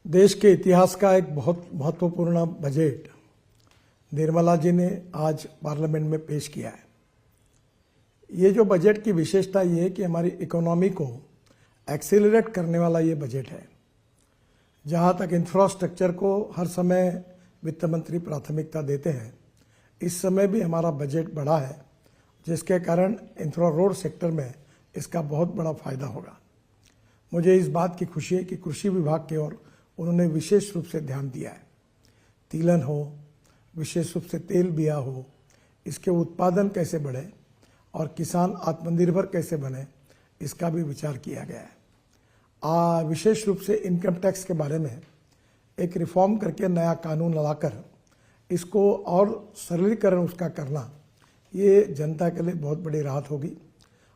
देश के इतिहास का एक बहुत महत्वपूर्ण बजट निर्मला जी ने आज पार्लियामेंट में पेश किया है। ये जो बजट की विशेषता ये है कि हमारी इकोनॉमी को एक्सेलरेट करने वाला ये बजट है। जहाँ तक इंफ्रास्ट्रक्चर को हर समय वित्त मंत्री प्राथमिकता देते हैं, इस समय भी हमारा बजट बढ़ा है, जिसके कारण इंफ्रा रोड सेक्टर में इसका बहुत बड़ा फायदा होगा। मुझे इस बात की खुशी है कि कृषि विभाग की ओर उन्होंने विशेष रूप से ध्यान दिया है। तिलहन हो, विशेष रूप से तेल बिया हो, इसके उत्पादन कैसे बढ़े और किसान आत्मनिर्भर कैसे बने, इसका भी विचार किया गया है। विशेष रूप से इनकम टैक्स के बारे में एक रिफॉर्म करके नया कानून लाकर इसको और सरलीकरण उसका करना, ये जनता के लिए बहुत बड़ी राहत होगी।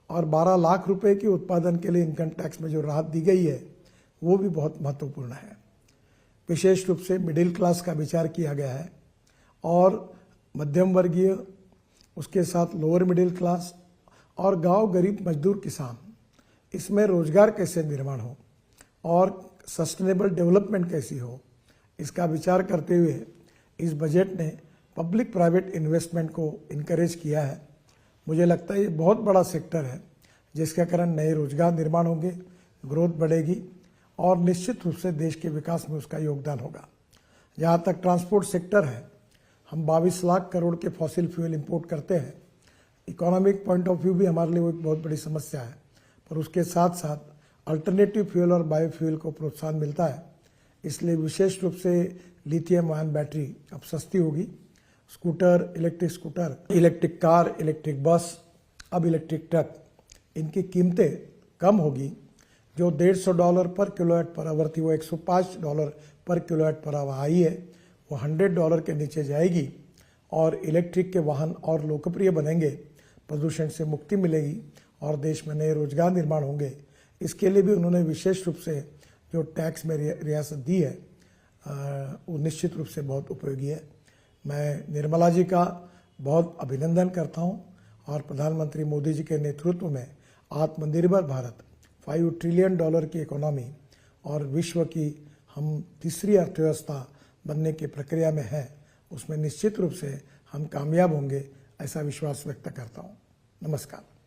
और 12 लाख रुपए के उत्पादन के लिए इनकम टैक्स में जो राहत दी गई है वो भी बहुत महत्वपूर्ण है। विशेष रूप से मिडिल क्लास का विचार किया गया है और मध्यम वर्गीय, उसके साथ लोअर मिडिल क्लास और गांव गरीब मजदूर किसान, इसमें रोजगार कैसे निर्माण हो और सस्टेनेबल डेवलपमेंट कैसी हो, इसका विचार करते हुए इस बजट ने पब्लिक प्राइवेट इन्वेस्टमेंट को इनकरेज किया है। मुझे लगता है ये बहुत बड़ा सेक्टर है, जिसके कारण नए रोजगार निर्माण होंगे, ग्रोथ बढ़ेगी और निश्चित रूप से देश के विकास में उसका योगदान होगा। जहाँ तक ट्रांसपोर्ट सेक्टर है, हम 22 लाख करोड़ के फॉसिल फ्यूल इंपोर्ट करते हैं। इकोनॉमिक पॉइंट ऑफ व्यू भी हमारे लिए वो एक बहुत बड़ी समस्या है, पर उसके साथ साथ अल्टरनेटिव फ्यूल और बायोफ्यूल को प्रोत्साहन मिलता है। इसलिए विशेष रूप से लिथियम आयन बैटरी अब सस्ती होगी। Scooter, electric car, electric bus, अब इलेक्ट्रिक ट्रक, इनकी कीमतें कम होगी। जो $150 पर किलोवाट पर आवर थी वो $105 पर किलोवाट पर आवर आई है, वो $100 के नीचे जाएगी और इलेक्ट्रिक के वाहन और लोकप्रिय बनेंगे, प्रदूषण से मुक्ति मिलेगी और देश में नए रोजगार निर्माण होंगे। इसके लिए भी उन्होंने विशेष रूप से जो टैक्स में रियासत दी है वो निश्चित रूप से बहुत उपयोगी है। मैं निर्मला जी का बहुत अभिनंदन करता हूं और प्रधानमंत्री मोदी जी के नेतृत्व में आत्मनिर्भर भारत, $5 ट्रिलियन की इकोनॉमी और विश्व की हम तीसरी अर्थव्यवस्था बनने की प्रक्रिया में है, उसमें निश्चित रूप से हम कामयाब होंगे, ऐसा विश्वास व्यक्त करता हूं। नमस्कार।